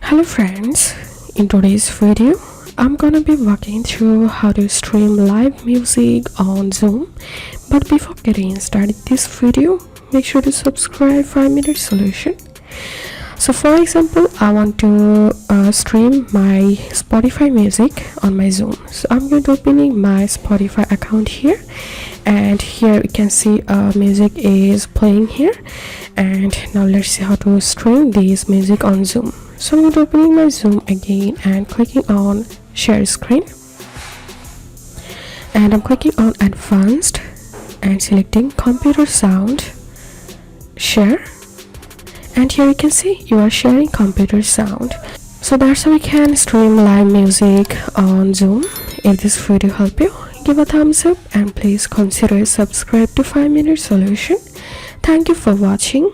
Hello friends, in today's video I'm gonna be walking through how to stream live music on Zoom. But before getting started this video, make sure to subscribe 5-minute solution. So for example, I want to stream my Spotify music on my Zoom. So I'm going to opening my Spotify account here, and here you can see music is playing here. And now let's see how to stream this music on Zoom. So I'm going to opening my Zoom again and clicking on share screen, and I'm clicking on advanced and selecting computer sound share, and here you can see you are sharing computer sound. So that's how we can stream live music on Zoom. If this video helped you, give a thumbs up and please consider subscribe to 5-minute solution. Thank you for watching.